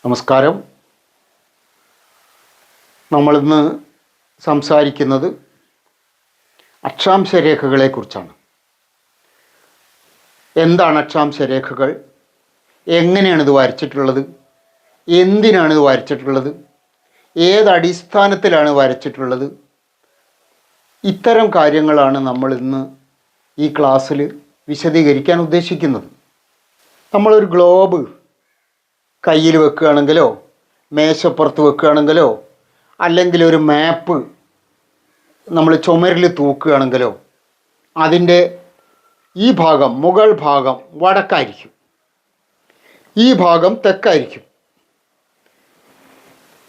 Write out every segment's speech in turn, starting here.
നമസ്കാരം. നമ്മളിന്ന് സംസാരിക്കുന്നത് അക്ഷാംശരേഖകളെക്കുറിച്ചാണ്. എന്താണ് അക്ഷാംശരേഖകൾ? എങ്ങനെയാണ് ഇത് വരച്ചിട്ടുള്ളത്? എന്തിനാണ് ഇത് വരച്ചിട്ടുള്ളത്? ഏതടിസ്ഥാനത്തിലാണ് വരച്ചിട്ടുള്ളത്? ഇത്തരം കാര്യങ്ങളാണ് നമ്മളിന്ന് ഈ ക്ലാസ്സിൽ വിശദീകരിക്കാൻ ഉദ്ദേശിക്കുന്നത്. നമ്മളൊരു ഗ്ലോബ് കയ്യിൽ വെക്കുകയാണെങ്കിലോ മേശപ്പുറത്ത് വെക്കുകയാണെങ്കിലോ അല്ലെങ്കിൽ ഒരു മാപ്പ് നമ്മൾ ചുമരിൽ തൂക്കുകയാണെങ്കിലോ അതിൻ്റെ ഈ ഭാഗം, മുകൾ ഭാഗം വടക്കായിരിക്കും, ഈ ഭാഗം തെക്കായിരിക്കും.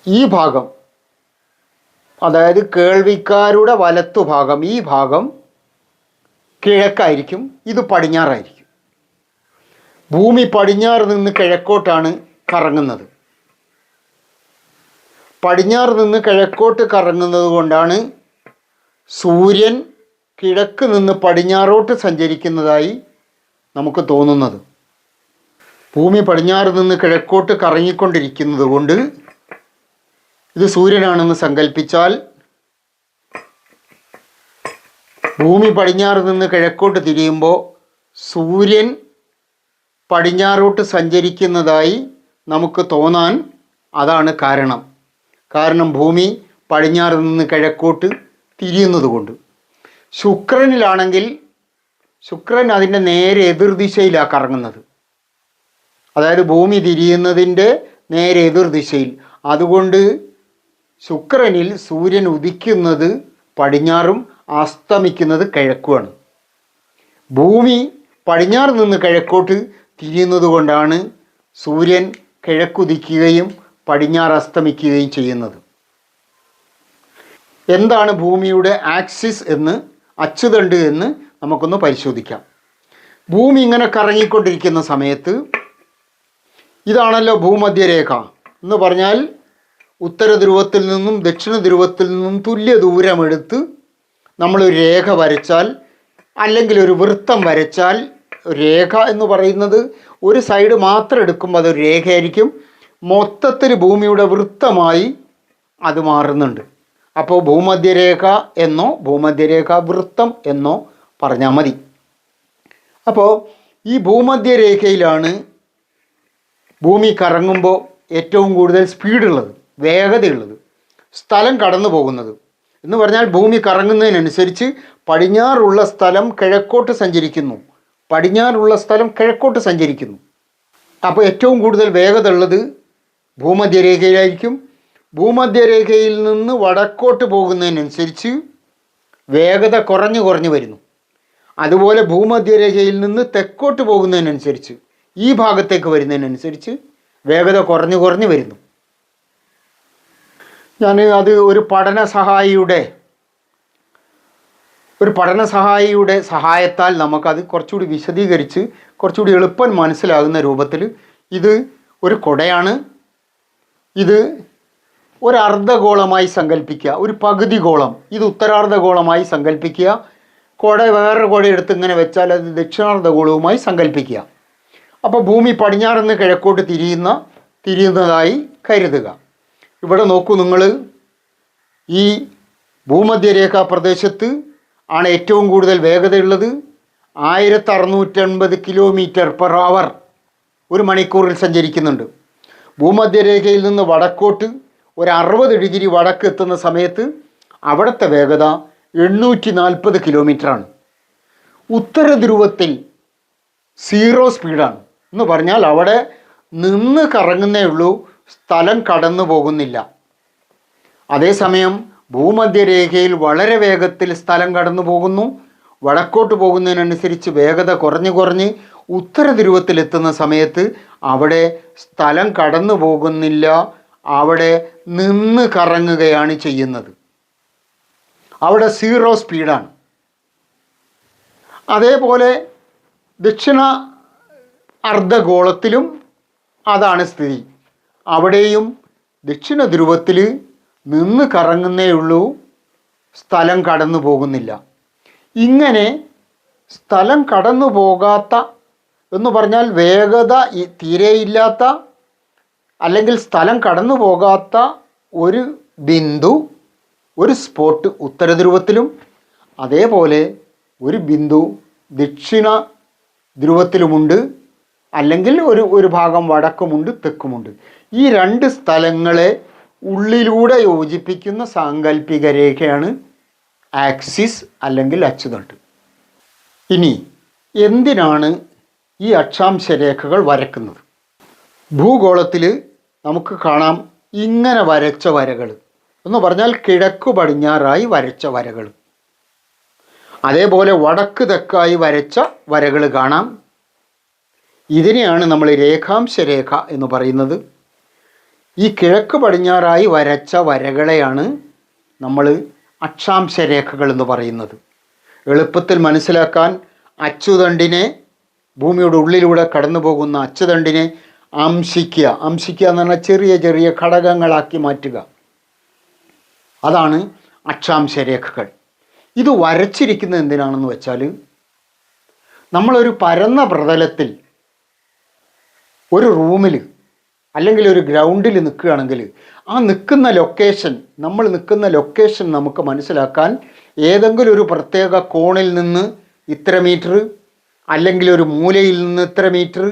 ഈ ഭാഗം, അതായത് കേൾവിക്കാരുടെ വലത്തുഭാഗം, ഈ ഭാഗം കിഴക്കായിരിക്കും, ഇത് പടിഞ്ഞാറായിരിക്കും. ഭൂമി പടിഞ്ഞാറ് നിന്ന് കിഴക്കോട്ടാണ് കറങ്ങുന്നത്. പടിഞ്ഞാറ് നിന്ന് കിഴക്കോട്ട് കറങ്ങുന്നത് കൊണ്ടാണ് സൂര്യൻ കിഴക്ക് നിന്ന് പടിഞ്ഞാറോട്ട് സഞ്ചരിക്കുന്നതായി നമുക്ക് തോന്നുന്നത്. ഭൂമി പടിഞ്ഞാറ് നിന്ന് കിഴക്കോട്ട് കറങ്ങിക്കൊണ്ടിരിക്കുന്നത് കൊണ്ട് ഇത് സൂര്യനാണെന്ന് സങ്കല്പിച്ചാൽ ഭൂമി പടിഞ്ഞാറ് നിന്ന് കിഴക്കോട്ട് തിരിയുമ്പോൾ സൂര്യൻ പടിഞ്ഞാറോട്ട് സഞ്ചരിക്കുന്നതായി നമുക്ക് തോന്നാൻ അതാണ് കാരണം. ഭൂമി പടിഞ്ഞാറ് നിന്ന് കിഴക്കോട്ട് തിരിയുന്നത് കൊണ്ട്. ശുക്രനിലാണെങ്കിൽ ശുക്രൻ അതിൻ്റെ നേരെ എതിർദിശയിലാണ് കറങ്ങുന്നത്, അതായത് ഭൂമി തിരിയുന്നതിൻ്റെ നേരെ എതിർദിശയിൽ. അതുകൊണ്ട് ശുക്രനിൽ സൂര്യൻ ഉദിക്കുന്നത് പടിഞ്ഞാറും അസ്തമിക്കുന്നത് കിഴക്കുമാണ്. ഭൂമി പടിഞ്ഞാറ് നിന്ന് കിഴക്കോട്ട് തിരിയുന്നത് കൊണ്ടാണ് സൂര്യൻ കിഴക്കുദിക്കുകയും പടിഞ്ഞാറ് അസ്തമിക്കുകയും ചെയ്യുന്നത്. എന്താണ് ഭൂമിയുടെ ആക്സിസ് എന്ന്, അച്ചുതണ്ട് എന്ന് നമുക്കൊന്ന് പരിശോധിക്കാം. ഭൂമി ഇങ്ങനെ കറങ്ങിക്കൊണ്ടിരിക്കുന്ന സമയത്ത് ഇതാണല്ലോ ഭൂമധ്യരേഖ എന്ന് പറഞ്ഞാൽ ഉത്തര ധ്രുവത്തിൽ നിന്നും ദക്ഷിണ ധ്രുവത്തിൽ നിന്നും തുല്യ ദൂരമെടുത്ത് നമ്മളൊരു രേഖ വരച്ചാൽ, അല്ലെങ്കിൽ ഒരു വൃത്തം വരച്ചാൽ, രേഖ എന്ന് പറയുന്നത് ഒരു സൈഡ് മാത്രം എടുക്കുമ്പോൾ അതൊരു രേഖയായിരിക്കും. മൊത്തത്തിൽ ഭൂമിയുടെ വൃത്തമായി അത് മാറുന്നുണ്ട്. അപ്പോൾ ഭൂമധ്യരേഖ എന്നോ ഭൂമധ്യരേഖ വൃത്തം എന്നോ പറഞ്ഞാൽ മതി. അപ്പോൾ ഈ ഭൂമധ്യരേഖയിലാണ് ഭൂമി കറങ്ങുമ്പോൾ ഏറ്റവും കൂടുതൽ സ്പീഡുള്ളത്, വേഗതയുള്ളത്, സ്ഥലം കടന്നു പോകുന്നത്. എന്ന് പറഞ്ഞാൽ ഭൂമി കറങ്ങുന്നതിനനുസരിച്ച് പടിഞ്ഞാറുള്ള സ്ഥലം കിഴക്കോട്ട് സഞ്ചരിക്കുന്നു, പടിഞ്ഞാറുള്ള സ്ഥലം കിഴക്കോട്ട് സഞ്ചരിക്കുന്നു. അപ്പോൾ ഏറ്റവും കൂടുതൽ വേഗത ഉള്ളത് ഭൂമധ്യരേഖയിലായിരിക്കും. ഭൂമധ്യരേഖയിൽ നിന്ന് വടക്കോട്ട് പോകുന്നതിനനുസരിച്ച് വേഗത കുറഞ്ഞു കുറഞ്ഞു വരുന്നു. അതുപോലെ ഭൂമധ്യരേഖയിൽ നിന്ന് തെക്കോട്ട് പോകുന്നതിനനുസരിച്ച്, ഈ ഭാഗത്തേക്ക് വരുന്നതിനനുസരിച്ച് വേഗത കുറഞ്ഞു കുറഞ്ഞു വരുന്നു. അത് ഒരു പഠന സഹായിയുടെ സഹായത്താൽ നമുക്കത് കുറച്ചുകൂടി വിശദീകരിച്ച് കുറച്ചുകൂടി എളുപ്പം മനസ്സിലാകുന്ന രൂപത്തിൽ, ഇത് ഒരു കുടയാണ്, ഇത് ഒരു അർദ്ധഗോളമായി സങ്കല്പിക്കുക, ഒരു പകുതി ഗോളം, ഇത് ഉത്തരാർദ്ധഗോളമായി സങ്കല്പിക്കുക. കുട വേറൊരു കുട എടുത്ത് ഇങ്ങനെ വെച്ചാൽ അത് ദക്ഷിണാർദ്ധഗോളവുമായി സങ്കല്പിക്കുക. അപ്പോൾ ഭൂമി പടിഞ്ഞാറ് നിന്ന് കിഴക്കോട്ട് തിരിയുന്നതായി കരുതുക. ഇവിടെ നോക്കൂ നിങ്ങൾ, ഈ ഭൂമധ്യരേഖാ പ്രദേശത്ത് ആണ് ഏറ്റവും കൂടുതൽ വേഗതയുള്ളത്. 1650 km/h ഒരു മണിക്കൂറിൽ സഞ്ചരിക്കുന്നുണ്ട്. ഭൂമധ്യരേഖയിൽ നിന്ന് വടക്കോട്ട് ഒരു 60 ഡിഗ്രി വടക്ക് എത്തുന്ന സമയത്ത് അവിടുത്തെ വേഗത 840 km. ഉത്തര ധ്രുവത്തിൽ 0 സ്പീഡാണ് എന്ന് പറഞ്ഞാൽ അവിടെ നിന്ന് കറങ്ങുന്നേ ഉള്ളൂ, സ്ഥലം കടന്നു പോകുന്നില്ല. അതേസമയം ഭൂമധ്യരേഖയിൽ വളരെ വേഗത്തിൽ സ്ഥലം കടന്നു പോകുന്നു. വടക്കോട്ട് പോകുന്നതിനനുസരിച്ച് വേഗത കുറഞ്ഞ് കുറഞ്ഞ് ഉത്തര ധ്രുവത്തിലെത്തുന്ന സമയത്ത് അവിടെ സ്ഥലം കടന്നു പോകുന്നില്ല, അവിടെ നിന്ന് കറങ്ങുകയാണ് ചെയ്യുന്നത്. അവിടെ 0 സ്പീഡാണ്. അതേപോലെ ദക്ഷിണ അർദ്ധഗോളത്തിലും അതാണ് സ്ഥിതി. അവിടെയും ദക്ഷിണ ധ്രുവത്തിൽ നിന്ന് കറങ്ങുന്നേ ഉള്ളൂ, സ്ഥലം കടന്നു പോകുന്നില്ല. ഇങ്ങനെ സ്ഥലം കടന്നു പോകാത്ത എന്ന് പറഞ്ഞാൽ വേഗത തീരെയില്ലാത്ത അല്ലെങ്കിൽ സ്ഥലം കടന്നു പോകാത്ത ഒരു ബിന്ദു, ഒരു സ്പോട്ട് ഉത്തര ധ്രുവത്തിലും അതേപോലെ ഒരു ബിന്ദു ദക്ഷിണ ധ്രുവത്തിലുമുണ്ട്, അല്ലെങ്കിൽ ഒരു ഭാഗം വടക്കുമുണ്ട്, തെക്കുമുണ്ട്. ഈ രണ്ട് സ്ഥലങ്ങളെ ഉള്ളിലൂടെ യോജിപ്പിക്കുന്ന സാങ്കല്പിക രേഖയാണ് ആക്സിസ് അല്ലെങ്കിൽ അച്ചുതണ്ട്. ഇനി എന്തിനാണ് ഈ അക്ഷാംശ രേഖകൾ വരക്കുന്നത്? ഭൂഗോളത്തിൽ നമുക്ക് കാണാം ഇങ്ങനെ വരച്ച വരകൾ, എന്ന് പറഞ്ഞാൽ കിഴക്കു പടിഞ്ഞാറായി വരച്ച വരകൾ, അതേപോലെ വടക്ക് തെക്കായി വരച്ച വരകൾ കാണാം. ഇതിനെയാണ് നമ്മൾ രേഖാംശ രേഖ എന്ന് പറയുന്നത്. ഈ കിഴക്ക് പടിഞ്ഞാറായി വരച്ച വരകളെയാണ് നമ്മൾ അക്ഷാംശ രേഖകൾ എന്ന് പറയുന്നത്. എളുപ്പത്തിൽ മനസ്സിലാക്കാൻ അച്ചുതണ്ടിനെ, ഭൂമിയുടെ ഉള്ളിലൂടെ കടന്നു പോകുന്ന അച്ചുതണ്ടിനെ അംശിക്കുക എന്ന് പറഞ്ഞാൽ ചെറിയ ചെറിയ ഘടകങ്ങളാക്കി മാറ്റുക, അതാണ് അക്ഷാംശ രേഖകൾ. ഇത് വരച്ചിരിക്കുന്നത് എന്തിനാണെന്ന് വെച്ചാൽ, നമ്മളൊരു പരന്ന പ്രതലത്തിൽ ഒരു റൂമിൽ അല്ലെങ്കിൽ ഒരു ഗ്രൗണ്ടിൽ നിൽക്കുകയാണെങ്കിൽ ആ നിൽക്കുന്ന ലൊക്കേഷൻ, നമ്മൾ നിൽക്കുന്ന ലൊക്കേഷൻ നമുക്ക് മനസ്സിലാക്കാൻ ഏതെങ്കിലും ഒരു പ്രത്യേക കോണിൽ നിന്ന് ഇത്ര മീറ്റർ, അല്ലെങ്കിൽ ഒരു മൂലയിൽ നിന്ന് ഇത്ര മീറ്റർ,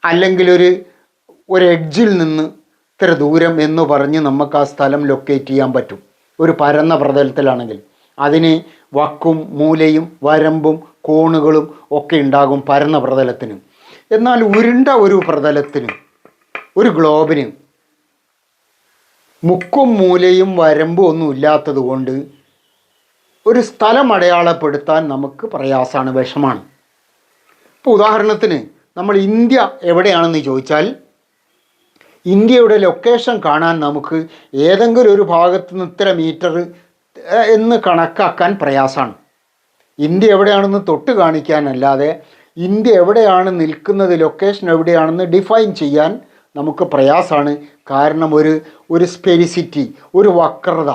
അല്ലെങ്കിൽ ഒരു എഡ്ജിൽ നിന്ന് ഇത്ര ദൂരം എന്ന് പറഞ്ഞ് നമുക്ക് ആ സ്ഥലം ലൊക്കേറ്റ് ചെയ്യാൻ പറ്റും. ഒരു പരന്ന പ്രതലത്തിലാണെങ്കിൽ അതിന് വക്കും മൂലയും വരമ്പും കോണുകളും ഒക്കെ ഉണ്ടാകും പരന്ന പ്രതലത്തിന്. എന്നാൽ ഉരുണ്ട ഒരു പ്രതലത്തിന്, ഒരു ഗ്ലോബിന് മുക്കും മൂലയും വരമ്പും ഒന്നും ഇല്ലാത്തത് കൊണ്ട് ഒരു സ്ഥലം അടയാളപ്പെടുത്താൻ നമുക്ക് പ്രയാസമാണ്, വിഷമാണ്. ഇപ്പോൾ ഉദാഹരണത്തിന് നമ്മൾ ഇന്ത്യ എവിടെയാണെന്ന് ചോദിച്ചാൽ, ഇന്ത്യയുടെ ലൊക്കേഷൻ കാണാൻ നമുക്ക് ഏതെങ്കിലും ഒരു ഭാഗത്ത് നിന്ന് ഇത്ര മീറ്റർ എന്ന് കണക്കാക്കാൻ പ്രയാസമാണ്. ഇന്ത്യ എവിടെയാണെന്ന് തൊട്ട് കാണിക്കാനല്ലാതെ ഇന്ത്യ എവിടെയാണ് നിൽക്കുന്നത്, ലൊക്കേഷൻ എവിടെയാണെന്ന് ഡിഫൈൻ ചെയ്യാൻ നമുക്ക് പ്രയാസമാണ്. കാരണം ഒരു സ്പെരിസിറ്റി, ഒരു വക്രത,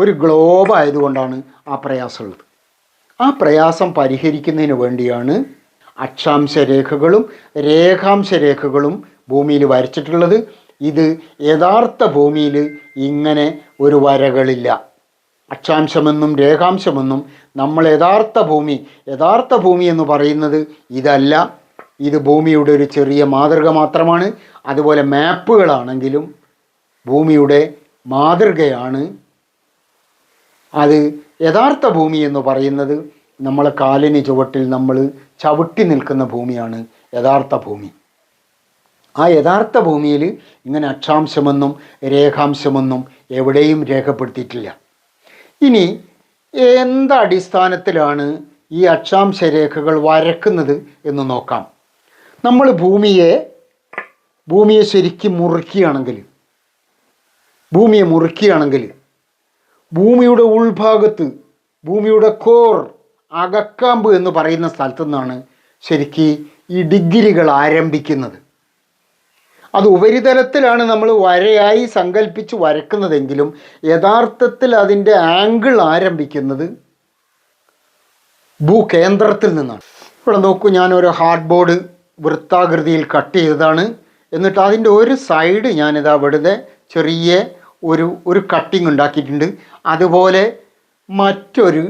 ഒരു ഗ്ലോബ് ആയതുകൊണ്ടാണ് ആ പ്രയാസമുള്ളത്. ആ പ്രയാസം പരിഹരിക്കുന്നതിന് വേണ്ടിയാണ് അക്ഷാംശ രേഖകളും രേഖാംശ രേഖകളും ഭൂമിയിൽ വരച്ചിട്ടുള്ളത്. ഇത് യഥാർത്ഥ ഭൂമിയിൽ ഇങ്ങനെ ഒരു വരകളില്ല. അക്ഷാംശമെന്നും രേഖാംശമെന്നും നമ്മൾ യഥാർത്ഥ ഭൂമി എന്ന് പറയുന്നത് ഇതല്ല. ഇത് ഭൂമിയുടെ ഒരു ചെറിയ മാതൃക മാത്രമാണ്. അതുപോലെ മാപ്പുകളാണെങ്കിലും ഭൂമിയുടെ മാതൃകയാണ്. അത് യഥാർത്ഥ ഭൂമി എന്ന് പറയുന്നത് നമ്മളെ കാലിന് ചുവട്ടിൽ നമ്മൾ ചവിട്ടി നിൽക്കുന്ന ഭൂമിയാണ് യഥാർത്ഥ ഭൂമി. ആ യഥാർത്ഥ ഭൂമിയിൽ ഇങ്ങനെ അക്ഷാംശമെന്നും രേഖാംശമെന്നും എവിടെയും രേഖപ്പെടുത്തിയിട്ടില്ല. ഇനി എന്തടിസ്ഥാനത്തിലാണ് ഈ അക്ഷാംശ രേഖകൾ വരക്കുന്നത് എന്ന് നോക്കാം. നമ്മൾ ഭൂമിയെ ശരിക്കും മുറിക്കുകയാണെങ്കിൽ, ഭൂമിയുടെ ഉൾഭാഗത്ത്, ഭൂമിയുടെ കോർ, അകക്കാമ്പ് എന്ന് പറയുന്ന സ്ഥലത്തു നിന്നാണ് ശരിക്ക് ഈ ഡിഗ്രികൾ ആരംഭിക്കുന്നത്. അത് ഉപരിതലത്തിലാണ് നമ്മൾ വരയായി സങ്കല്പിച്ച് വരക്കുന്നതെങ്കിലും യഥാർത്ഥത്തിൽ അതിൻ്റെ ആംഗിൾ ആരംഭിക്കുന്നത് ഭൂകേന്ദ്രത്തിൽ നിന്നാണ്. ഇവിടെ നോക്കൂ, ഞാനൊരു ഹാർഡ് ബോർഡ് വൃത്താകൃതിയിൽ കട്ട് ചെയ്തതാണ്. എന്നിട്ട് അതിൻ്റെ ഒരു സൈഡ് ഞാനിതാ വെറുതെ ചെറിയ ഒരു കട്ടിങ് ഉണ്ടാക്കിയിട്ടുണ്ട്. അതുപോലെ മറ്റൊരു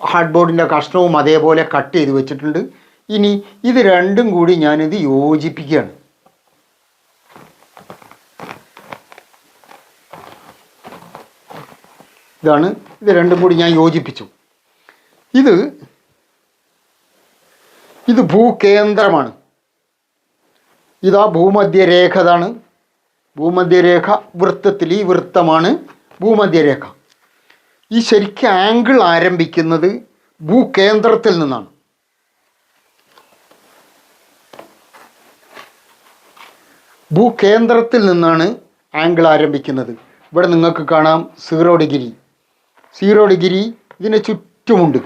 ഹാർഡ് ബോർഡിൻ്റെ കഷ്ണവും അതേപോലെ കട്ട് ചെയ്ത് വെച്ചിട്ടുണ്ട്. ഇനി ഇത് രണ്ടും കൂടി ഞാനിത് യോജിപ്പിക്കുകയാണ്. ഇത് രണ്ടും കൂടി ഞാൻ യോജിപ്പിച്ചു. ഇത് ഭൂകേന്ദ്രമാണ്. ഇതാ ഭൂമധ്യരേഖ. അതാണ് ഭൂമധ്യരേഖ. വൃത്തത്തിൽ ഈ വൃത്തമാണ് ഭൂമധ്യരേഖ. ഈ ശരിക്കും ആംഗിൾ ആരംഭിക്കുന്നത് ഭൂകേന്ദ്രത്തിൽ നിന്നാണ്. ഭൂകേന്ദ്രത്തിൽ നിന്നാണ് ആംഗിൾ ആരംഭിക്കുന്നത്. ഇവിടെ നിങ്ങൾക്ക് കാണാം 0 ഡിഗ്രി. 0 ഡിഗ്രി ഇതിന് ചുറ്റുമുണ്ട്.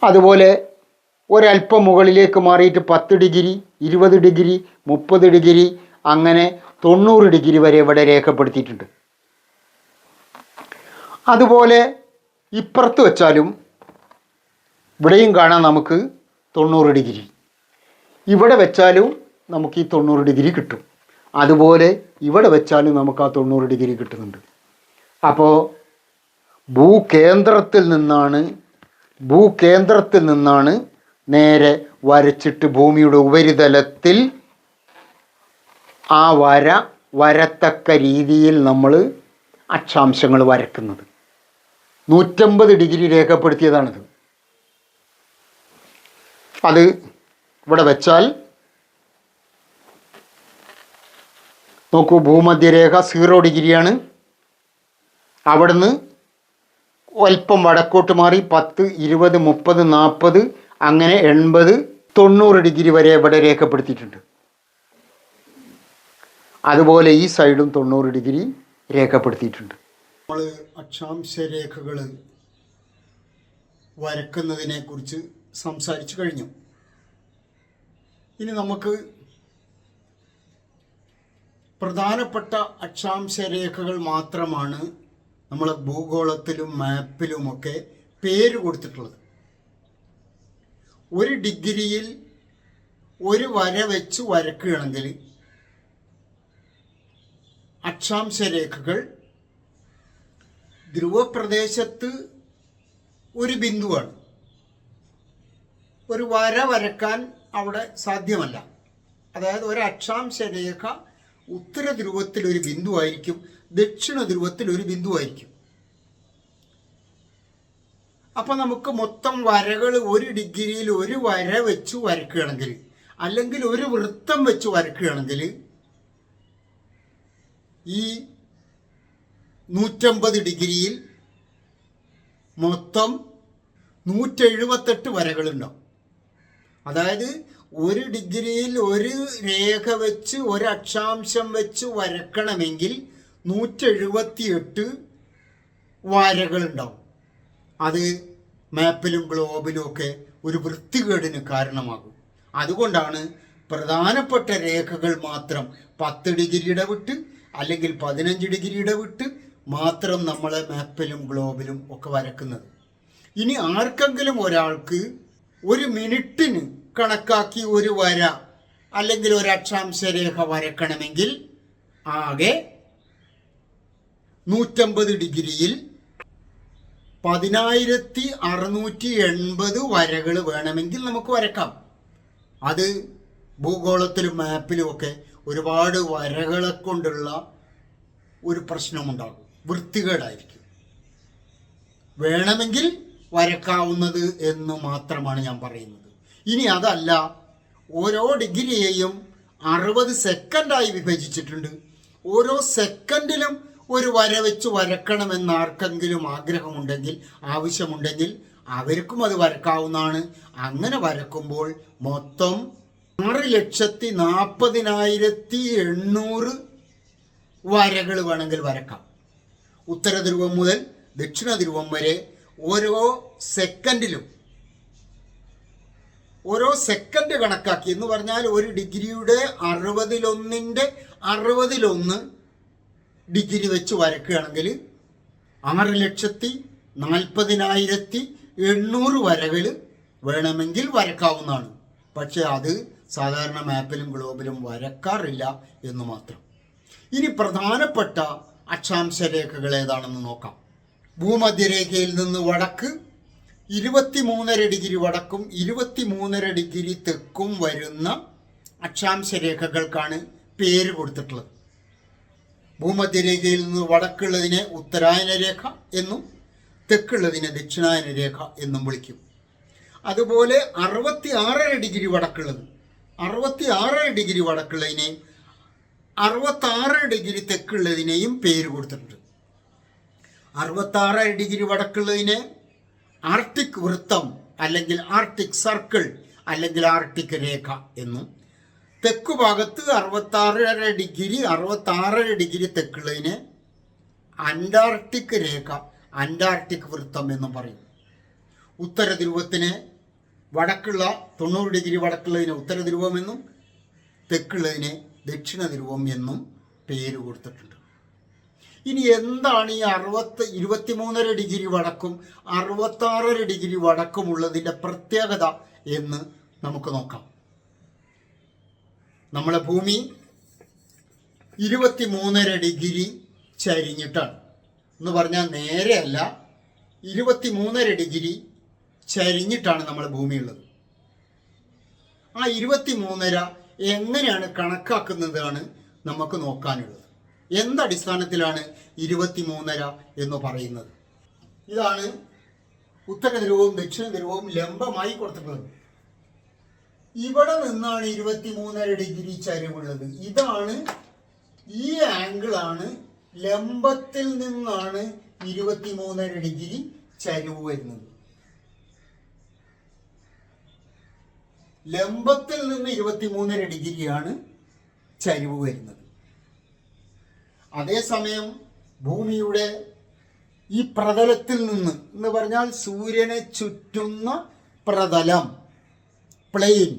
അതുപോലെ ഒരല്പം മുകളിലേക്ക് മാറിയിട്ട് 10 ഡിഗ്രി, 20 ഡിഗ്രി, 30 ഡിഗ്രി, അങ്ങനെ 90 ഡിഗ്രി വരെ ഇവിടെ രേഖപ്പെടുത്തിയിട്ടുണ്ട്. അതുപോലെ ഇപ്പുറത്ത് വെച്ചാലും ഇവിടെയും കാണാം നമുക്ക് 90 ഡിഗ്രി. ഇവിടെ വെച്ചാലും നമുക്ക് ഈ 90 ഡിഗ്രി കിട്ടും. അതുപോലെ ഇവിടെ വെച്ചാലും നമുക്ക് ആ 90 ഡിഗ്രി കിട്ടുന്നുണ്ട്. അപ്പോൾ ഭൂകേന്ദ്രത്തിൽ നിന്നാണ് നേരെ വരച്ചിട്ട് ഭൂമിയുടെ ഉപരിതലത്തിൽ ആ വരത്തക്ക രീതിയിൽ നമ്മൾ അക്ഷാംശങ്ങൾ വരക്കുന്നത്. 150 ഡിഗ്രി രേഖപ്പെടുത്തിയതാണിത്. അത് ഇവിടെ വെച്ചാൽ നോക്കൂ, ഭൂമധ്യരേഖ 0 ഡിഗ്രിയാണ്. അവിടുന്ന് അല്പം വടക്കോട്ട് മാറി 10, 20, 30, 40 അങ്ങനെ 80, 90 ഡിഗ്രി വരെ ഇവിടെ രേഖപ്പെടുത്തിയിട്ടുണ്ട്. അതുപോലെ ഈ സൈഡും 90 ഡിഗ്രി രേഖപ്പെടുത്തിയിട്ടുണ്ട്. നമ്മൾ അക്ഷാംശ രേഖകൾ വരക്കുന്നതിനെ കുറിച്ച് സംസാരിച്ചു കഴിഞ്ഞു. ഇനി നമുക്ക് പ്രധാനപ്പെട്ട അക്ഷാംശ രേഖകൾ മാത്രമാണ് നമ്മൾ ഭൂഗോളത്തിലും മാപ്പിലുമൊക്കെ പേര് കൊടുത്തിട്ടുള്ളത്. 1 ഡിഗ്രിയിൽ ഒരു വര വെച്ച് വരക്കുകയാണെങ്കിൽ അക്ഷാംശ രേഖകൾ ധ്രുവപ്രദേശത്ത് ഒരു ബിന്ദുവാണ്. ഒരു വര വരക്കാൻ അവിടെ സാധ്യമല്ല. അതായത് ഒരു അക്ഷാംശ രേഖ ഉത്തര ധ്രുവത്തിൽ ഒരു ബിന്ദുവായിരിക്കും, ദക്ഷിണ ധ്രുവത്തിൽ ഒരു ബിന്ദുവായിരിക്കും. അപ്പം നമുക്ക് മൊത്തം വരകൾ 1 ഡിഗ്രിയിൽ ഒരു വര വെച്ച് വരക്കുകയാണെങ്കിൽ, അല്ലെങ്കിൽ ഒരു വൃത്തം വെച്ച് വരക്കുകയാണെങ്കിൽ ഈ 150 ഡിഗ്രിയിൽ മൊത്തം 178 വരകളുണ്ടാവും. അതായത് 1 ഡിഗ്രിയിൽ ഒരു രേഖ വെച്ച് ഒരു അക്ഷാംശം വെച്ച് വരക്കണമെങ്കിൽ 178 വരകളുണ്ടാവും. അത് മാപ്പിലും ഗ്ലോബിലും ഒക്കെ ഒരു വൃത്തികേടിന് കാരണമാകും. അതുകൊണ്ടാണ് പ്രധാനപ്പെട്ട രേഖകൾ മാത്രം 10 ഡിഗ്രി ഇടവിട്ട് അല്ലെങ്കിൽ 15 ഡിഗ്രി ഇടവിട്ട് മാത്രം നമ്മൾ മാപ്പിലും ഗ്ലോബിലും ഒക്കെ വരക്കുന്നത്. ഇനി ആർക്കെങ്കിലും ഒരാൾക്ക് 1 മിനിറ്റിന് കണക്കാക്കി ഒരു വര അല്ലെങ്കിൽ ഒരു അക്ഷാംശ രേഖ വരക്കണമെങ്കിൽ ആകെ 150 ഡിഗ്രിയിൽ 10,680 വരകൾ വേണമെങ്കിൽ നമുക്ക് വരക്കാം. അത് ഭൂഗോളത്തിലും മാപ്പിലും ഒക്കെ ഒരുപാട് വരകളെ കൊണ്ടുള്ള ഒരു പ്രശ്നമുണ്ടാകും, വൃത്തികേടായിരിക്കും. വേണമെങ്കിൽ വരക്കാവുന്നത് എന്ന് മാത്രമാണ് ഞാൻ പറയുന്നത്. ഇനി അതല്ല, ഓരോ ഡിഗ്രിയെയും 60 സെക്കൻഡായി വിഭജിച്ചിട്ടുണ്ട്. ഓരോ സെക്കൻഡിലും ഒരു വര വെച്ച് വരക്കണമെന്ന് ആർക്കെങ്കിലും ആഗ്രഹമുണ്ടെങ്കിൽ, ആവശ്യമുണ്ടെങ്കിൽ അവർക്കും അത് വരക്കാവുന്നതാണ്. അങ്ങനെ വരക്കുമ്പോൾ മൊത്തം 6,40,800 വരകൾ വേണമെങ്കിൽ വരക്കാം. ഉത്തര ധ്രുവം മുതൽ ദക്ഷിണ ധ്രുവം വരെ ഓരോ സെക്കൻഡ് കണക്കാക്കി എന്ന് പറഞ്ഞാൽ 1 ഡിഗ്രിയുടെ 60 ഡിഗ്രി വെച്ച് വരക്കുകയാണെങ്കിൽ 6,40,800 വരകൾ വേണമെങ്കിൽ വരക്കാവുന്നതാണ്. പക്ഷെ അത് സാധാരണ മാപ്പിലും ഗ്ലോബിലും വരക്കാറില്ല എന്ന് മാത്രം. ഇനി പ്രധാനപ്പെട്ട അക്ഷാംശ രേഖകൾ ഏതാണെന്ന് നോക്കാം. ഭൂമധ്യരേഖയിൽ നിന്ന് വടക്ക് 23.5 ഡിഗ്രി വടക്കും 23.5 ഡിഗ്രി തെക്കും വരുന്ന അക്ഷാംശ രേഖകൾക്കാണ് പേര് കൊടുത്തിട്ടുള്ളത്. ഭൂമധ്യരേഖയിൽ നിന്ന് വടക്കുള്ളതിനെ ഉത്തരായന രേഖ എന്നും തെക്കുള്ളതിനെ ദക്ഷിണായന രേഖ എന്നും വിളിക്കും. അതുപോലെ 66.5 ഡിഗ്രി വടക്കുള്ളത്, 66 ഡിഗ്രി വടക്കുള്ളതിനെ 66 ഡിഗ്രി തെക്കുള്ളതിനെയും പേര് കൊടുത്തിട്ടുണ്ട്. 66 ഡിഗ്രി വടക്കുള്ളതിനെ ആർട്ടിക് വൃത്തം അല്ലെങ്കിൽ ആർട്ടിക് സർക്കിൾ അല്ലെങ്കിൽ ആർട്ടിക് രേഖ എന്നും, തെക്കുഭാഗത്ത് 66 ഡിഗ്രി തെക്കുള്ളതിനെ അന്റാർട്ടിക് രേഖ, അന്റാർട്ടിക് വൃത്തം എന്നും പറയും. ഉത്തര ധ്രുവത്തിന് വടക്കുള്ള 90 ഡിഗ്രി വടക്കുള്ളതിനെ ഉത്തര ധ്രുവം എന്നും തെക്കുള്ളതിനെ ദക്ഷിണ ധ്രുവം എന്നും പേര് കൊടുത്തിട്ടുണ്ട്. ഇനി എന്താണ് ഈ 23.5 ഡിഗ്രി വടക്കും 66 ഡിഗ്രി വടക്കുമുള്ളതിൻ്റെ പ്രത്യേകത എന്ന് നമുക്ക് നോക്കാം. നമ്മളെ ഭൂമി 23.5 ഡിഗ്രി ചരിഞ്ഞിട്ടാണ്. എന്ന് പറഞ്ഞാൽ നേരെയല്ല, 23.5 ഡിഗ്രി ചരിഞ്ഞിട്ടാണ് നമ്മളെ ഭൂമിയുള്ളത്. ആ 23.5 എങ്ങനെയാണ് കണക്കാക്കുന്നതാണ് നമുക്ക് നോക്കാനുള്ളത്. എന്തടിസ്ഥാനത്തിലാണ് 23.5 എന്ന് പറയുന്നത്? ഇതാണ് ഉത്തര ധ്രുവവും ദക്ഷിണ ധ്രുവവും ലംബമായി കൊടുത്തിട്ടുള്ളത്. ഇവിടെ നിന്നാണ് 23.5 ഡിഗ്രി ചരിവുള്ളത്. ഇതാണ്, ഈ ആംഗിളാണ്, ലംബത്തിൽ നിന്നാണ് 23.5 ഡിഗ്രി ചരിവ് വരുന്നത്. ലംബത്തിൽ നിന്ന് 23.5 ഡിഗ്രിയാണ് ചരിവ് വരുന്നത്. അതേസമയം ഭൂമിയുടെ ഈ പ്രതലത്തിൽ നിന്ന് എന്ന് പറഞ്ഞാൽ സൂര്യനെ ചുറ്റുന്ന പ്രതലം, പ്ലെയിൻ,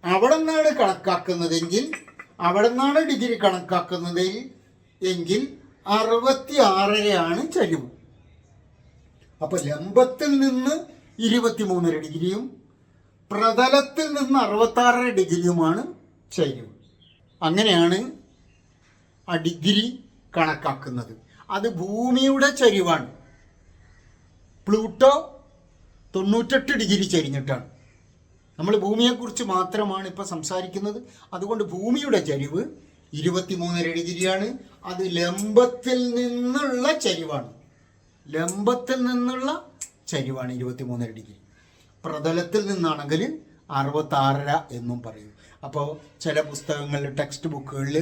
അവിടെ നിന്നാണ് കണക്കാക്കുന്നതെങ്കിൽ, അവിടെ നിന്നാണ് ഡിഗ്രി കണക്കാക്കുന്നത് എങ്കിൽ 66.5 ചരിവ്. അപ്പൊ ലംബത്തിൽ നിന്ന് 23.5 ഡിഗ്രിയും പ്രതലത്തിൽ നിന്ന് 66.5 ഡിഗ്രിയുമാണ് ചരിവ്. അങ്ങനെയാണ് ആ ഡിഗ്രി കണക്കാക്കുന്നത്. അത് ഭൂമിയുടെ ചരിവാണ്. Pluto 98 degree ചരിഞ്ഞിട്ടാണ്. നമ്മൾ ഭൂമിയെക്കുറിച്ച് മാത്രമാണ് ഇപ്പോൾ സംസാരിക്കുന്നത്. അതുകൊണ്ട് ഭൂമിയുടെ ചരിവ് 23.5 ഡിഗ്രിയാണ്. അത് ലംബത്തിൽ നിന്നുള്ള ചരിവാണ്. ലംബത്തിൽ നിന്നുള്ള ചരിവാണ് 23.5 ഡിഗ്രി. പ്രതലത്തിൽ നിന്നാണെങ്കിൽ 66.5 എന്നും പറയും. അപ്പോൾ ചില പുസ്തകങ്ങളിൽ, ടെക്സ്റ്റ് ബുക്കുകളിൽ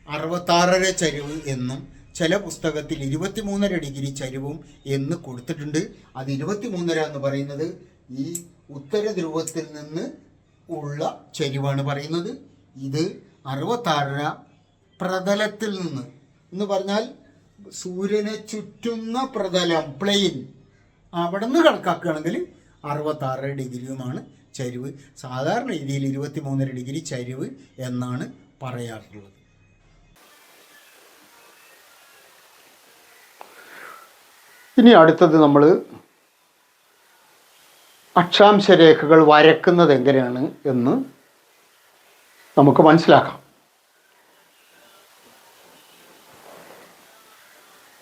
66.5 ചരിവ് എന്നും ചില പുസ്തകത്തിൽ 23.5 ഡിഗ്രി ചരിവും എന്ന് കൊടുത്തിട്ടുണ്ട്. അത് 23.5 എന്ന് പറയുന്നത് ഈ ഉത്തര ധ്രുവത്തിൽ നിന്ന് ഉള്ള ചരിവാണ് പറയുന്നത്. ഇത് 66.5 പ്രതലത്തിൽ നിന്ന് എന്ന് പറഞ്ഞാൽ സൂര്യനെ ചുറ്റുന്ന പ്രതലം, പ്ലെയിൻ, അവിടെ നിന്ന് കണക്കാക്കുകയാണെങ്കിൽ 66 ഡിഗ്രിയുമാണ് ചരിവ്. സാധാരണ രീതിയിൽ 23.5 ഡിഗ്രി ചരിവ് എന്നാണ് പറയാറുള്ളത്. ഇനി അടുത്തത് നമ്മൾ അക്ഷാംശ രേഖകൾ വരക്കുന്നത് എങ്ങനെയാണ് എന്ന് നമുക്ക് മനസ്സിലാക്കാം.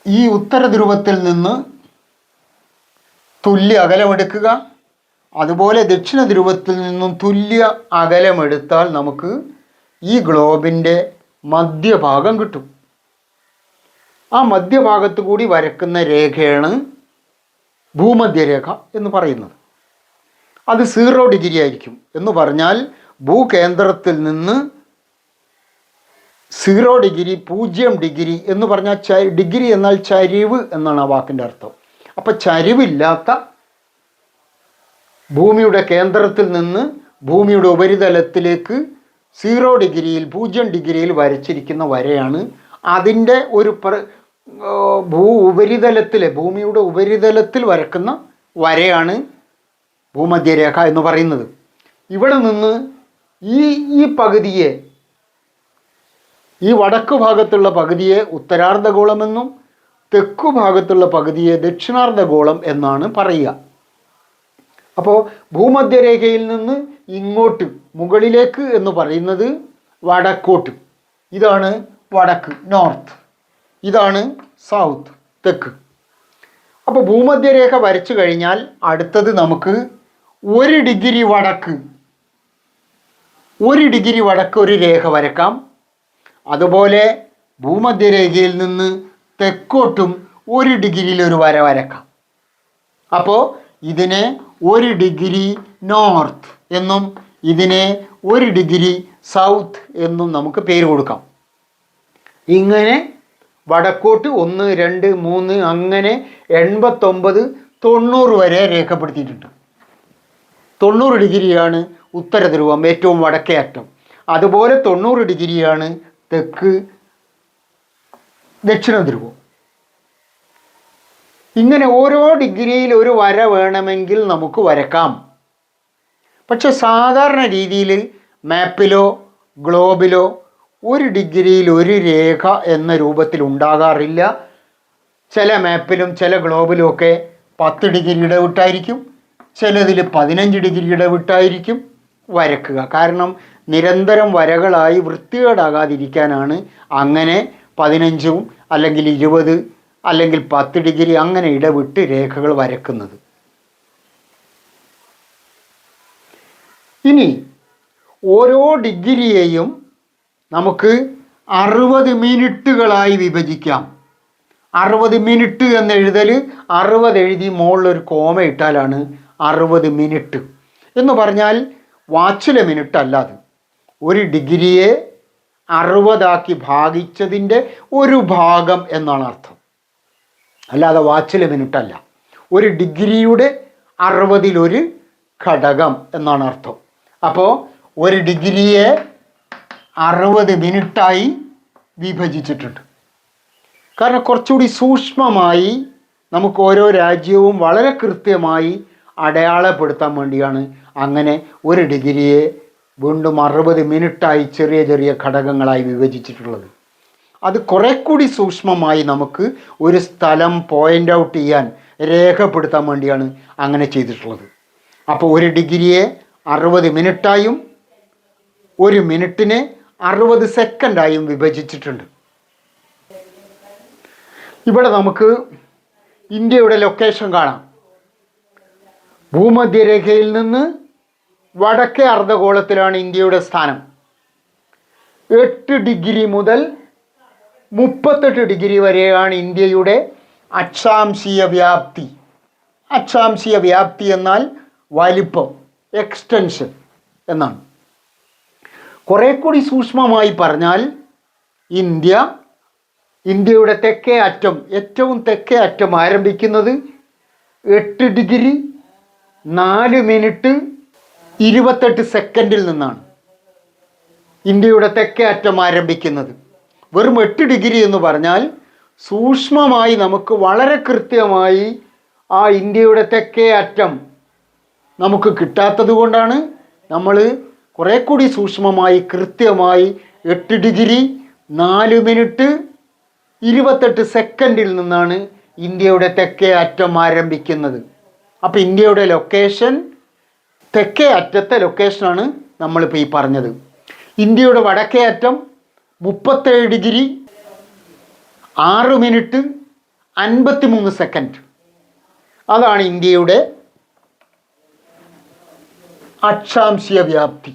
ഈ ഉത്തര ധ്രുവത്തിൽ നിന്ന് തുല്യ അകലമെടുക്കുക. അതുപോലെ ദക്ഷിണ ധ്രുവത്തിൽ നിന്നും തുല്യ അകലമെടുത്താൽ നമുക്ക് ഈ ഗ്ലോബിൻ്റെ മധ്യഭാഗം കിട്ടും. ആ മധ്യഭാഗത്ത് കൂടി വരക്കുന്ന രേഖയാണ് ഭൂമധ്യരേഖ എന്ന് പറയുന്നത്. അത് 0 ഡിഗ്രി ആയിരിക്കും. എന്ന് പറഞ്ഞാൽ ഭൂകേന്ദ്രത്തിൽ നിന്ന് 0 ഡിഗ്രി, 0 ഡിഗ്രി എന്ന് പറഞ്ഞാൽ ഡിഗ്രി എന്നാൽ ചരിവ് എന്നാണ് ആ വാക്കിൻ്റെ അർത്ഥം. അപ്പം ചരിവില്ലാത്ത ഭൂമിയുടെ കേന്ദ്രത്തിൽ നിന്ന് ഭൂമിയുടെ ഉപരിതലത്തിലേക്ക് 0 ഡിഗ്രിയിൽ, 0 ഡിഗ്രിയിൽ വരച്ചിരിക്കുന്ന വരയാണ്. അതിൻ്റെ ഒരു ഭൂമിയുടെ ഉപരിതലത്തിൽ വരക്കുന്ന വരയാണ് ഭൂമധ്യരേഖ എന്ന് പറയുന്നത്. ഇവിടെ നിന്ന് ഈ പകുതിയെ, ഈ വടക്കു ഭാഗത്തുള്ള പകുതിയെ ഉത്തരാർദ്ധഗോളമെന്നും തെക്കു ഭാഗത്തുള്ള പകുതിയെ ദക്ഷിണാർദ്ധഗോളം എന്നാണ് പറയുക. അപ്പോൾ ഭൂമധ്യരേഖയിൽ നിന്ന് ഇങ്ങോട്ട് മുകളിലേക്ക് എന്ന് പറയുന്നത് വടക്കോട്ട്. ഇതാണ് വടക്ക്, നോർത്ത്. ഇതാണ് സൗത്ത്, തെക്ക്. അപ്പോൾ ഭൂമധ്യരേഖ വരച്ചു കഴിഞ്ഞാൽ അടുത്തത് നമുക്ക് 1 ഡിഗ്രി വടക്ക്, 1 ഡിഗ്രി വടക്ക് ഒരു രേഖ വരക്കാം. അതുപോലെ ഭൂമധ്യരേഖയിൽ നിന്ന് തെക്കോട്ടും 1 ഡിഗ്രിയിൽ ഒരു വര വരക്കാം. അപ്പോൾ ഇതിനെ 1 ഡിഗ്രി നോർത്ത് എന്നും ഇതിനെ 1 ഡിഗ്രി സൗത്ത് എന്നും നമുക്ക് പേര് കൊടുക്കാം. ഇങ്ങനെ വടക്കോട്ട് 1, 2, 3 അങ്ങനെ 89, 90 വരെ രേഖപ്പെടുത്തിയിട്ടുണ്ട്. 90 ഡിഗ്രിയാണ് ഉത്തര ധ്രുവം, ഏറ്റവും വടക്കേ അറ്റം. അതുപോലെ 90 ഡിഗ്രിയാണ് തെക്ക്, ദക്ഷിണ ധ്രുവം. ഇങ്ങനെ ഓരോ ഡിഗ്രിയിൽ ഒരു വര വേണമെങ്കിൽ നമുക്ക് വരക്കാം. പക്ഷെ സാധാരണ രീതിയിൽ മാപ്പിലോ ഗ്ലോബിലോ 1 ഡിഗ്രിയിൽ ഒരു രേഖ എന്ന രൂപത്തിൽ ഉണ്ടാകാറില്ല. ചില മാപ്പിലും ചില ഗ്ലോബിലും ഒക്കെ 10 ഡിഗ്രി ഇടവിട്ടായിരിക്കും, ചിലതിൽ 15 ഡിഗ്രി ഇടവിട്ടായിരിക്കും വരക്കുക. കാരണം നിരന്തരം വരകളായി വൃത്തികേടാകാതിരിക്കാനാണ് അങ്ങനെ 15 അല്ലെങ്കിൽ 20 അല്ലെങ്കിൽ 10 ഡിഗ്രി അങ്ങനെ ഇടവിട്ട് രേഖകൾ വരക്കുന്നത്. ഇനി ഓരോ ഡിഗ്രിയെയും നമുക്ക് 60 മിനിറ്റുകളായി വിഭജിക്കാം. 60 മിനിറ്റ് എന്ന് എഴുതൽ 60 എഴുതി മുകളിലൊരു കോമ ഇട്ടാലാണ് 60 മിനിറ്റ് എന്ന് പറഞ്ഞാൽ വാച്ചിലെ മിനിറ്റ് അല്ലാതെ ഒരു ഡിഗ്രിയെ 60 ഭാഗിച്ചതിൻ്റെ ഒരു ഭാഗം എന്നാണ് അർത്ഥം, അല്ലാതെ വാച്ചിലെ മിനിറ്റ് അല്ല. ഒരു ഡിഗ്രിയുടെ 60 ഘടകം എന്നാണ് അർത്ഥം. അപ്പോൾ ഒരു ഡിഗ്രിയെ 60 മിനിറ്റായി വിഭജിച്ചിട്ടുണ്ട്. കാരണം കുറച്ചുകൂടി സൂക്ഷ്മമായി നമുക്ക് ഓരോ രാജ്യവും വളരെ കൃത്യമായി അടയാളപ്പെടുത്താൻ വേണ്ടിയാണ് അങ്ങനെ ഒരു ഡിഗ്രിയെ വീണ്ടും 60 മിനിറ്റായി ചെറിയ ചെറിയ ഘടകങ്ങളായി വിഭജിച്ചിട്ടുള്ളത്. അത് കുറെ കൂടി സൂക്ഷ്മമായി നമുക്ക് ഒരു സ്ഥലം പോയിൻ്റ് ഔട്ട് ചെയ്യാൻ രേഖപ്പെടുത്താൻ വേണ്ടിയാണ് അങ്ങനെ ചെയ്തിട്ടുള്ളത്. അപ്പോൾ ഒരു ഡിഗ്രിയെ 60 മിനിറ്റായും ഒരു മിനിറ്റിനെ 60 സെക്കൻഡായും വിഭജിച്ചിട്ടുണ്ട്. ഇവിടെ നമുക്ക് ഇന്ത്യയുടെ ലൊക്കേഷൻ കാണാം. ഭൂമധ്യരേഖയിൽ നിന്ന് വടക്കേ അർദ്ധഗോളത്തിലാണ് ഇന്ത്യയുടെ സ്ഥാനം. 8 ഡിഗ്രി മുതൽ 38 ഡിഗ്രി വരെയാണ് ഇന്ത്യയുടെ അക്ഷാംശീയ വ്യാപ്തി. അക്ഷാംശീയ വ്യാപ്തി എന്നാൽ വലിപ്പം, എക്സ്റ്റൻഷൻ എന്നാണ്. കുറെ കൂടി സൂക്ഷ്മമായി പറഞ്ഞാൽ ഇന്ത്യയുടെ തെക്കേ അറ്റം, ഏറ്റവും തെക്കേ അറ്റം ആരംഭിക്കുന്നത് 8 ഡിഗ്രി 4 മിനിറ്റ് 28 സെക്കൻഡിൽ നിന്നാണ് ഇന്ത്യയുടെ തെക്കേ അറ്റം ആരംഭിക്കുന്നത്. വെറും 8 ഡിഗ്രി എന്ന് പറഞ്ഞാൽ സൂക്ഷ്മമായി നമുക്ക് വളരെ കൃത്യമായി ആ ഇന്ത്യയുടെ തെക്കേ അറ്റം നമുക്ക് കിട്ടാത്തത് കൊണ്ടാണ് നമ്മൾ കുറെ കൂടി സൂക്ഷ്മമായി കൃത്യമായി 8 ഡിഗ്രി 4 മിനിറ്റ് 28 സെക്കൻഡിൽ നിന്നാണ് ഇന്ത്യയുടെ തെക്കേ അറ്റം ആരംഭിക്കുന്നത്. അപ്പോൾ ഇന്ത്യയുടെ ലൊക്കേഷൻ, തെക്കേ അറ്റത്തെ ലൊക്കേഷനാണ് നമ്മളിപ്പോൾ ഈ പറഞ്ഞത്. ഇന്ത്യയുടെ വടക്കേ അറ്റം 37 ഡിഗ്രി 6 മിനിറ്റ് 53 സെക്കൻഡ്. അതാണ് ഇന്ത്യയുടെ അക്ഷാംശീയ വ്യാപ്തി.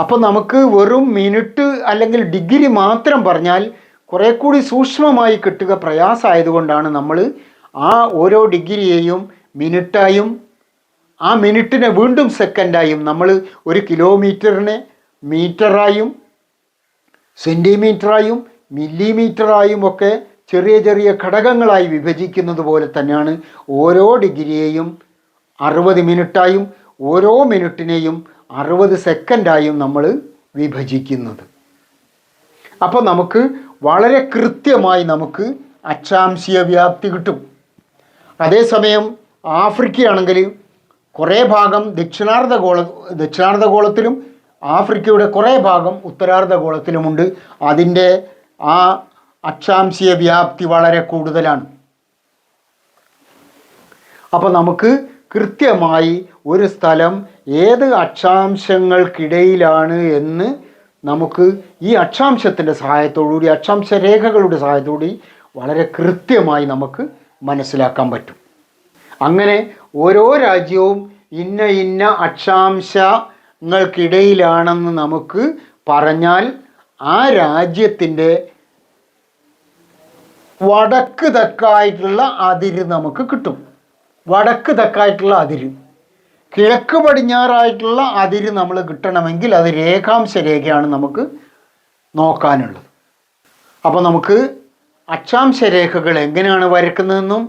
അപ്പോൾ നമുക്ക് വെറും മിനിറ്റ് അല്ലെങ്കിൽ ഡിഗ്രി മാത്രം പറഞ്ഞാൽ കുറെ കൂടി സൂക്ഷ്മമായി കിട്ടുക പ്രയാസമായതുകൊണ്ടാണ് നമ്മൾ ആ ഓരോ ഡിഗ്രിയെയും മിനിറ്റായും ആ മിനിറ്റിനെ വീണ്ടും സെക്കൻഡായും, നമ്മൾ ഒരു കിലോമീറ്ററിനെ മീറ്ററായും സെൻറ്റിമീറ്ററായും മില്ലിമീറ്ററായും ഒക്കെ ചെറിയ ചെറിയ ഘടകങ്ങളായി വിഭജിക്കുന്നത് പോലെ തന്നെയാണ് ഓരോ ഡിഗ്രിയെയും 60 മിനിറ്റായും ഓരോ മിനിറ്റിനെയും 60 സെക്കൻഡായും നമ്മൾ വിഭജിക്കുന്നത്. അപ്പോൾ നമുക്ക് വളരെ കൃത്യമായി നമുക്ക് അക്ഷാംശീയ വ്യാപ്തി കിട്ടും. അതേസമയം ആഫ്രിക്കയാണെങ്കിൽ കുറേ ഭാഗം ദക്ഷിണാർദ്ധഗോളത്തിലും ആഫ്രിക്കയുടെ കുറേ ഭാഗം ഉത്തരാർദ്ധഗോളത്തിലുമുണ്ട്. അതിൻ്റെ ആ അക്ഷാംശീയ വ്യാപ്തി വളരെ കൂടുതലാണ്. അപ്പോൾ നമുക്ക് കൃത്യമായി ഒരു സ്ഥലം ഏത് അക്ഷാംശങ്ങൾക്കിടയിലാണ് എന്ന് നമുക്ക് ഈ അക്ഷാംശത്തിൻ്റെ സഹായത്തോടുകൂടി, അക്ഷാംശ രേഖകളുടെ സഹായത്തോടുകൂടി വളരെ കൃത്യമായി നമുക്ക് മനസ്സിലാക്കാൻ പറ്റും. അങ്ങനെ ഓരോ രാജ്യവും ഇന്ന ഇന്ന അക്ഷാംശങ്ങൾക്കിടയിലാണെന്ന് നമുക്ക് പറഞ്ഞാൽ ആ രാജ്യത്തിൻ്റെ വടക്ക് തെക്കായിട്ടുള്ള അതിര് നമുക്ക് കിട്ടും. വടക്ക് തെക്കായിട്ടുള്ള അതിര്, കിഴക്ക് പടിഞ്ഞാറായിട്ടുള്ള അതിര് നമ്മൾ കിട്ടണമെങ്കിൽ അത് രേഖാംശ രേഖയാണ് നമുക്ക് നോക്കാനുള്ളത്. അപ്പോൾ നമുക്ക് അക്ഷാംശ രേഖകൾ എങ്ങനെയാണ് വരക്കുന്നതെന്നും